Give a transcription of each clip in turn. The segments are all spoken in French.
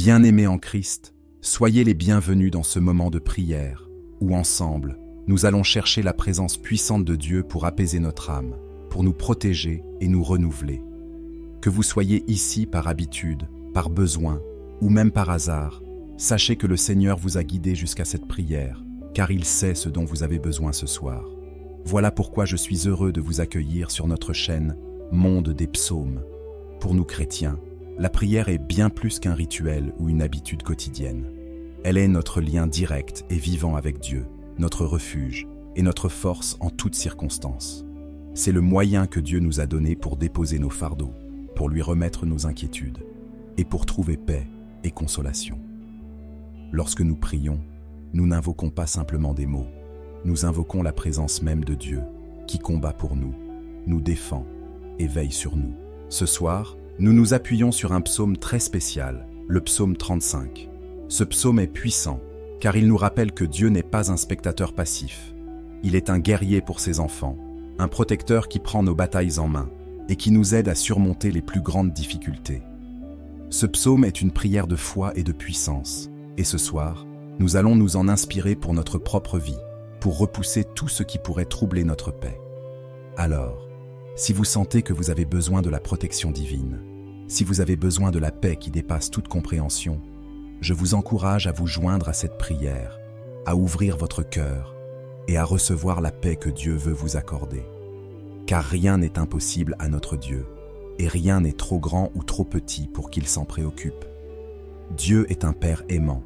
Bien-aimés en Christ, soyez les bienvenus dans ce moment de prière, où ensemble, nous allons chercher la présence puissante de Dieu pour apaiser notre âme, pour nous protéger et nous renouveler. Que vous soyez ici par habitude, par besoin, ou même par hasard, sachez que le Seigneur vous a guidé jusqu'à cette prière, car il sait ce dont vous avez besoin ce soir. Voilà pourquoi je suis heureux de vous accueillir sur notre chaîne Monde des Psaumes. Pour nous chrétiens, la prière est bien plus qu'un rituel ou une habitude quotidienne. Elle est notre lien direct et vivant avec Dieu, notre refuge et notre force en toutes circonstances. C'est le moyen que Dieu nous a donné pour déposer nos fardeaux, pour lui remettre nos inquiétudes et pour trouver paix et consolation. Lorsque nous prions, nous n'invoquons pas simplement des mots, nous invoquons la présence même de Dieu, qui combat pour nous, nous défend et veille sur nous. Ce soir, nous nous appuyons sur un psaume très spécial, le psaume 35. Ce psaume est puissant, car il nous rappelle que Dieu n'est pas un spectateur passif. Il est un guerrier pour ses enfants, un protecteur qui prend nos batailles en main et qui nous aide à surmonter les plus grandes difficultés. Ce psaume est une prière de foi et de puissance, et ce soir, nous allons nous en inspirer pour notre propre vie, pour repousser tout ce qui pourrait troubler notre paix. Alors, si vous sentez que vous avez besoin de la protection divine, si vous avez besoin de la paix qui dépasse toute compréhension, je vous encourage à vous joindre à cette prière, à ouvrir votre cœur et à recevoir la paix que Dieu veut vous accorder. Car rien n'est impossible à notre Dieu, et rien n'est trop grand ou trop petit pour qu'il s'en préoccupe. Dieu est un Père aimant,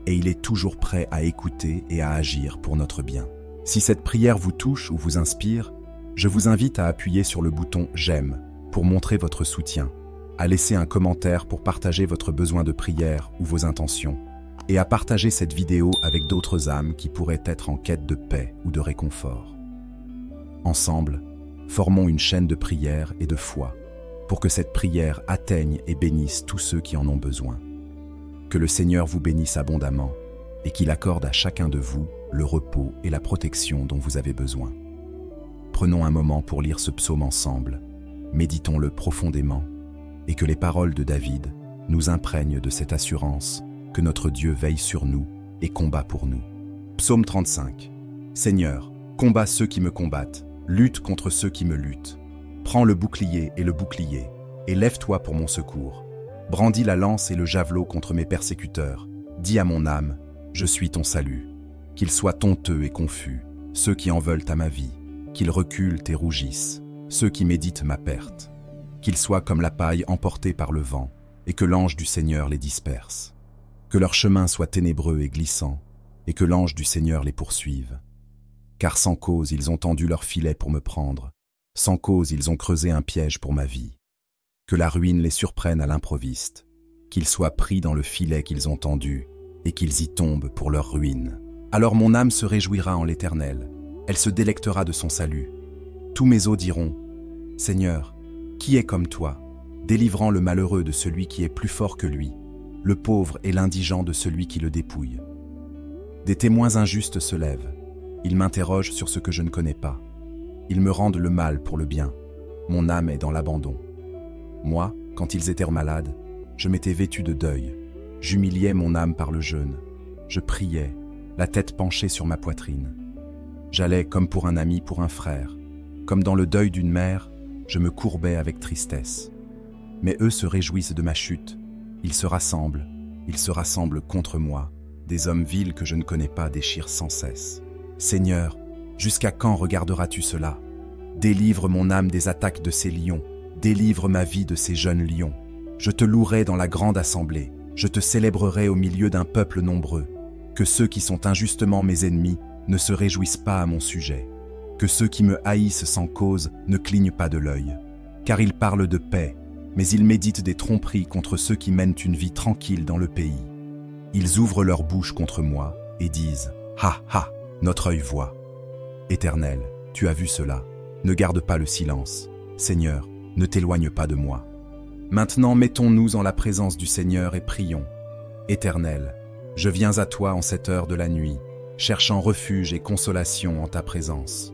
et il est toujours prêt à écouter et à agir pour notre bien. Si cette prière vous touche ou vous inspire, je vous invite à appuyer sur le bouton « J'aime » pour montrer votre soutien, à laisser un commentaire pour partager votre besoin de prière ou vos intentions, et à partager cette vidéo avec d'autres âmes qui pourraient être en quête de paix ou de réconfort. Ensemble, formons une chaîne de prière et de foi pour que cette prière atteigne et bénisse tous ceux qui en ont besoin. Que le Seigneur vous bénisse abondamment et qu'il accorde à chacun de vous le repos et la protection dont vous avez besoin. Prenons un moment pour lire ce psaume ensemble, méditons-le profondément et que les paroles de David nous imprègnent de cette assurance que notre Dieu veille sur nous et combat pour nous. Psaume 35. Seigneur, combats ceux qui me combattent, lutte contre ceux qui me luttent. Prends le bouclier, et lève-toi pour mon secours. Brandis la lance et le javelot contre mes persécuteurs. Dis à mon âme, je suis ton salut. Qu'ils soient honteux et confus, ceux qui en veulent à ma vie, qu'ils reculent et rougissent, ceux qui méditent ma perte. Qu'ils soient comme la paille emportée par le vent, et que l'ange du Seigneur les disperse. Que leur chemin soit ténébreux et glissant, et que l'ange du Seigneur les poursuive. Car sans cause ils ont tendu leur filet pour me prendre, sans cause ils ont creusé un piège pour ma vie. Que la ruine les surprenne à l'improviste, qu'ils soient pris dans le filet qu'ils ont tendu, et qu'ils y tombent pour leur ruine. Alors mon âme se réjouira en l'Éternel, elle se délectera de son salut. Tous mes os diront, Seigneur, qui est comme toi, délivrant le malheureux de celui qui est plus fort que lui, le pauvre et l'indigent de celui qui le dépouille. Des témoins injustes se lèvent, ils m'interrogent sur ce que je ne connais pas. Ils me rendent le mal pour le bien, mon âme est dans l'abandon. Moi, quand ils étaient malades, je m'étais vêtu de deuil, j'humiliais mon âme par le jeûne, je priais, la tête penchée sur ma poitrine. J'allais comme pour un ami, pour un frère, comme dans le deuil d'une mère, je me courbais avec tristesse. Mais eux se réjouissent de ma chute, ils se rassemblent contre moi, des hommes vils que je ne connais pas déchirent sans cesse. Seigneur, jusqu'à quand regarderas-tu cela? Délivre mon âme des attaques de ces lions, délivre ma vie de ces jeunes lions. Je te louerai dans la grande assemblée, je te célébrerai au milieu d'un peuple nombreux. Que ceux qui sont injustement mes ennemis ne se réjouissent pas à mon sujet. Que ceux qui me haïssent sans cause ne clignent pas de l'œil. Car ils parlent de paix, mais ils méditent des tromperies contre ceux qui mènent une vie tranquille dans le pays. Ils ouvrent leur bouche contre moi et disent « Ha ha, notre œil voit ». Éternel, tu as vu cela, ne garde pas le silence. Seigneur, ne t'éloigne pas de moi. Maintenant mettons-nous en la présence du Seigneur et prions. Éternel, je viens à toi en cette heure de la nuit, cherchant refuge et consolation en ta présence.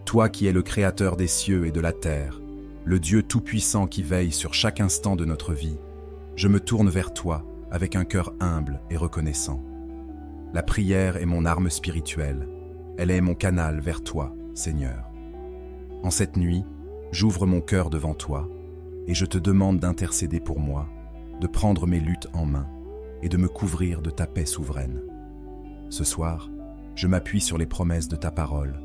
Toi qui es le Créateur des cieux et de la terre, le Dieu tout-puissant qui veille sur chaque instant de notre vie, je me tourne vers toi, avec un cœur humble et reconnaissant. La prière est mon arme spirituelle, elle est mon canal vers toi, Seigneur. En cette nuit, j'ouvre mon cœur devant toi et je te demande d'intercéder pour moi, de prendre mes luttes en main et de me couvrir de ta paix souveraine. Ce soir, je m'appuie sur les promesses de ta parole,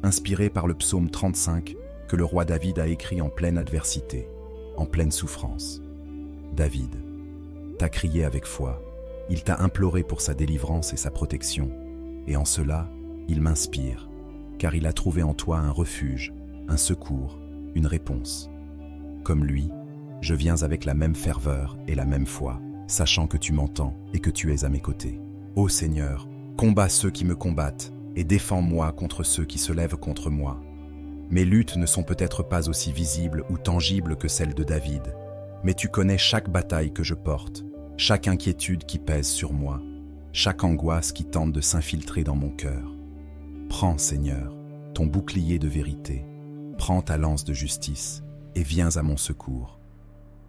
inspiré par le psaume 35 que le roi David a écrit en pleine adversité, en pleine souffrance. David t'a crié avec foi, il t'a imploré pour sa délivrance et sa protection, et en cela, il m'inspire, car il a trouvé en toi un refuge, un secours, une réponse. Comme lui, je viens avec la même ferveur et la même foi, sachant que tu m'entends et que tu es à mes côtés. Ô Seigneur, combats ceux qui me combattent et défends-moi contre ceux qui se lèvent contre moi. Mes luttes ne sont peut-être pas aussi visibles ou tangibles que celles de David, mais tu connais chaque bataille que je porte, chaque inquiétude qui pèse sur moi, chaque angoisse qui tente de s'infiltrer dans mon cœur. Prends, Seigneur, ton bouclier de vérité, prends ta lance de justice et viens à mon secours.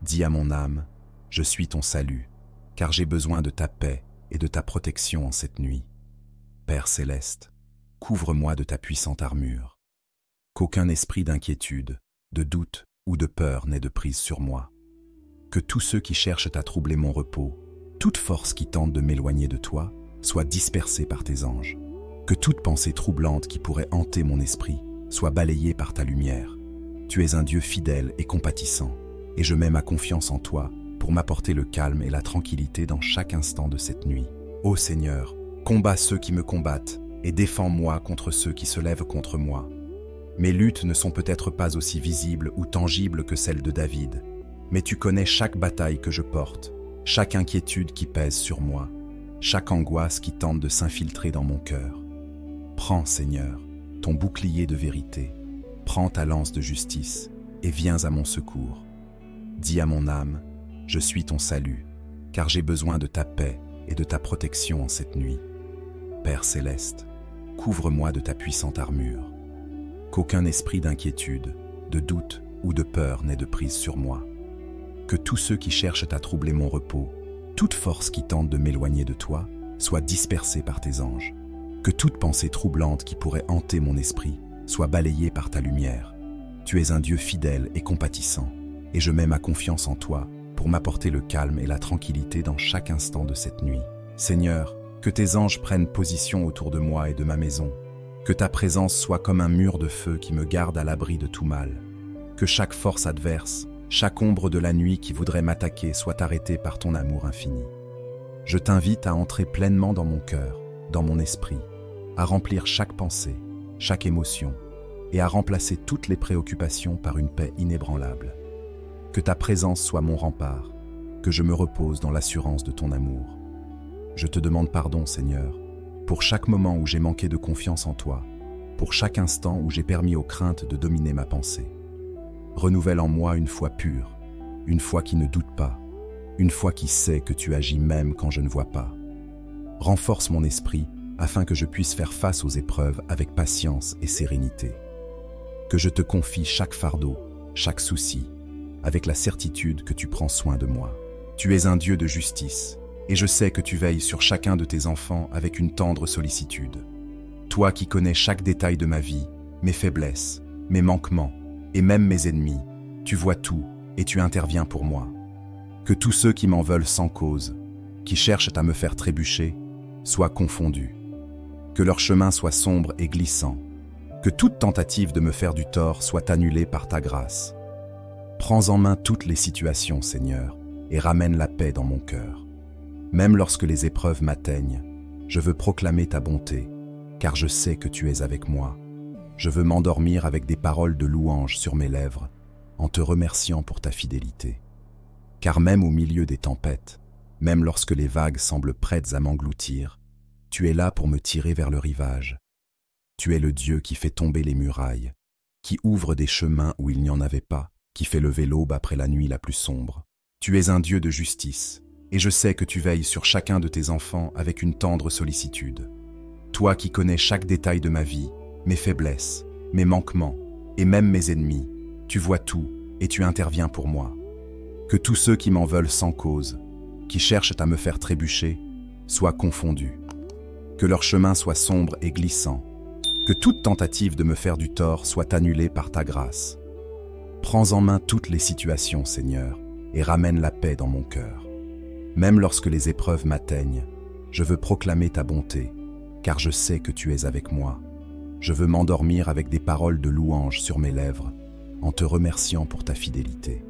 Dis à mon âme, je suis ton salut, car j'ai besoin de ta paix et de ta protection en cette nuit. Père céleste, couvre-moi de ta puissante armure. Qu'aucun esprit d'inquiétude, de doute ou de peur n'ait de prise sur moi. Que tous ceux qui cherchent à troubler mon repos, toute force qui tente de m'éloigner de toi, soit dispersée par tes anges. Que toute pensée troublante qui pourrait hanter mon esprit soit balayée par ta lumière. Tu es un Dieu fidèle et compatissant, et je mets ma confiance en toi pour m'apporter le calme et la tranquillité dans chaque instant de cette nuit. Ô Seigneur, combats ceux qui me combattent et défends-moi contre ceux qui se lèvent contre moi. Mes luttes ne sont peut-être pas aussi visibles ou tangibles que celles de David, mais tu connais chaque bataille que je porte, chaque inquiétude qui pèse sur moi, chaque angoisse qui tente de s'infiltrer dans mon cœur. Prends, Seigneur, ton bouclier de vérité, prends ta lance de justice et viens à mon secours. Dis à mon âme, je suis ton salut, car j'ai besoin de ta paix et de ta protection en cette nuit. Père céleste, couvre-moi de ta puissante armure. Qu'aucun esprit d'inquiétude, de doute ou de peur n'ait de prise sur moi. Que tous ceux qui cherchent à troubler mon repos, toute force qui tente de m'éloigner de toi, soit dispersée par tes anges. Que toute pensée troublante qui pourrait hanter mon esprit soit balayée par ta lumière. Tu es un Dieu fidèle et compatissant, et je mets ma confiance en toi pour m'apporter le calme et la tranquillité dans chaque instant de cette nuit. Seigneur, que tes anges prennent position autour de moi et de ma maison. Que ta présence soit comme un mur de feu qui me garde à l'abri de tout mal. Que chaque force adverse, chaque ombre de la nuit qui voudrait m'attaquer soit arrêtée par ton amour infini. Je t'invite à entrer pleinement dans mon cœur, dans mon esprit, à remplir chaque pensée, chaque émotion, et à remplacer toutes les préoccupations par une paix inébranlable. Que ta présence soit mon rempart, que je me repose dans l'assurance de ton amour. Je te demande pardon, Seigneur, pour chaque moment où j'ai manqué de confiance en toi, pour chaque instant où j'ai permis aux craintes de dominer ma pensée. Renouvelle en moi une foi pure, une foi qui ne doute pas, une foi qui sait que tu agis même quand je ne vois pas. Renforce mon esprit afin que je puisse faire face aux épreuves avec patience et sérénité. Que je te confie chaque fardeau, chaque souci, avec la certitude que tu prends soin de moi. Tu es un Dieu de justice, et je sais que tu veilles sur chacun de tes enfants avec une tendre sollicitude. Toi qui connais chaque détail de ma vie, mes faiblesses, mes manquements, et même mes ennemis, tu vois tout et tu interviens pour moi. Que tous ceux qui m'en veulent sans cause, qui cherchent à me faire trébucher, soient confondus. Que leur chemin soit sombre et glissant. Que toute tentative de me faire du tort soit annulée par ta grâce. Prends en main toutes les situations, Seigneur, et ramène la paix dans mon cœur. Même lorsque les épreuves m'atteignent, je veux proclamer ta bonté, car je sais que tu es avec moi. Je veux m'endormir avec des paroles de louange sur mes lèvres, en te remerciant pour ta fidélité. Car même au milieu des tempêtes, même lorsque les vagues semblent prêtes à m'engloutir, tu es là pour me tirer vers le rivage. Tu es le Dieu qui fait tomber les murailles, qui ouvre des chemins où il n'y en avait pas, qui fait lever l'aube après la nuit la plus sombre. Tu es un Dieu de justice, et je sais que tu veilles sur chacun de tes enfants avec une tendre sollicitude. Toi qui connais chaque détail de ma vie, mes faiblesses, mes manquements, et même mes ennemis, tu vois tout et tu interviens pour moi. Que tous ceux qui m'en veulent sans cause, qui cherchent à me faire trébucher, soient confondus. Que leur chemin soit sombre et glissant. Que toute tentative de me faire du tort soit annulée par ta grâce. Prends en main toutes les situations, Seigneur, et ramène la paix dans mon cœur. Même lorsque les épreuves m'atteignent, je veux proclamer ta bonté, car je sais que tu es avec moi. Je veux m'endormir avec des paroles de louange sur mes lèvres, en te remerciant pour ta fidélité.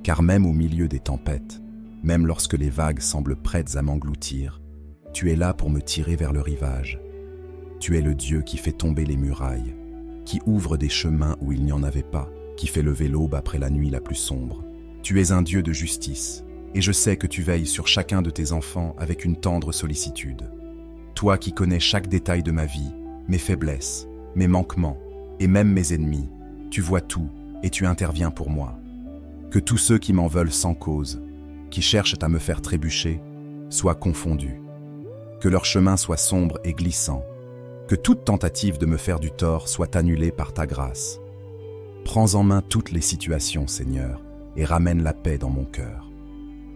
Car même au milieu des tempêtes, même lorsque les vagues semblent prêtes à m'engloutir, tu es là pour me tirer vers le rivage. Tu es le Dieu qui fait tomber les murailles, qui ouvre des chemins où il n'y en avait pas, qui fait lever l'aube après la nuit la plus sombre. Tu es un Dieu de justice, et je sais que tu veilles sur chacun de tes enfants avec une tendre sollicitude. Toi qui connais chaque détail de ma vie, mes faiblesses, mes manquements, et même mes ennemis, tu vois tout et tu interviens pour moi. Que tous ceux qui m'en veulent sans cause, qui cherchent à me faire trébucher, soient confondus. Que leur chemin soit sombre et glissant. Que toute tentative de me faire du tort soit annulée par ta grâce. Prends en main toutes les situations, Seigneur, et ramène la paix dans mon cœur.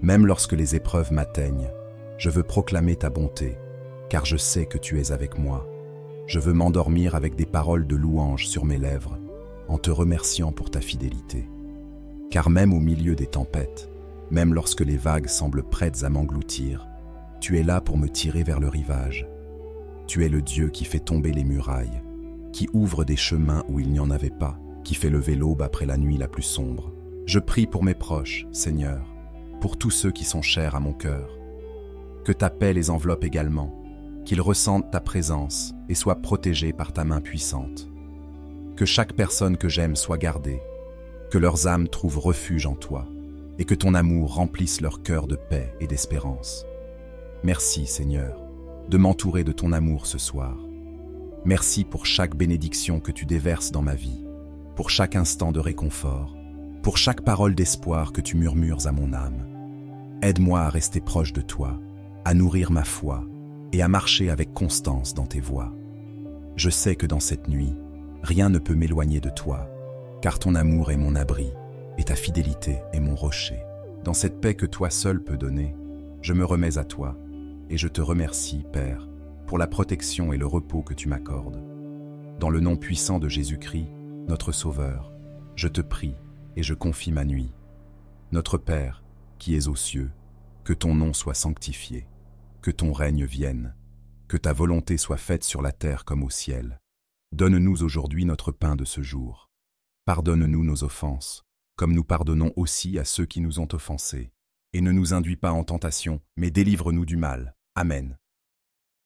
Même lorsque les épreuves m'atteignent, je veux proclamer ta bonté, car je sais que tu es avec moi. Je veux m'endormir avec des paroles de louange sur mes lèvres, en te remerciant pour ta fidélité. Car même au milieu des tempêtes, même lorsque les vagues semblent prêtes à m'engloutir, tu es là pour me tirer vers le rivage. Tu es le Dieu qui fait tomber les murailles, qui ouvre des chemins où il n'y en avait pas, qui fait lever l'aube après la nuit la plus sombre. Je prie pour mes proches, Seigneur, pour tous ceux qui sont chers à mon cœur. Que ta paix les enveloppe également, qu'ils ressentent ta présence et soient protégés par ta main puissante. Que chaque personne que j'aime soit gardée, que leurs âmes trouvent refuge en toi, et que ton amour remplisse leur cœur de paix et d'espérance. Merci, Seigneur, de m'entourer de ton amour ce soir. Merci pour chaque bénédiction que tu déverses dans ma vie, pour chaque instant de réconfort, pour chaque parole d'espoir que tu murmures à mon âme. Aide-moi à rester proche de toi, à nourrir ma foi et à marcher avec constance dans tes voies. Je sais que dans cette nuit, rien ne peut m'éloigner de toi, car ton amour est mon abri et ta fidélité est mon rocher. Dans cette paix que toi seul peux donner, je me remets à toi et je te remercie, Père, pour la protection et le repos que tu m'accordes. Dans le nom puissant de Jésus-Christ, notre Sauveur, je te prie et je confie ma nuit. Notre Père, qui es aux cieux, que ton nom soit sanctifié, que ton règne vienne, que ta volonté soit faite sur la terre comme au ciel. Donne-nous aujourd'hui notre pain de ce jour. Pardonne-nous nos offenses, comme nous pardonnons aussi à ceux qui nous ont offensés. Et ne nous induis pas en tentation, mais délivre-nous du mal. Amen.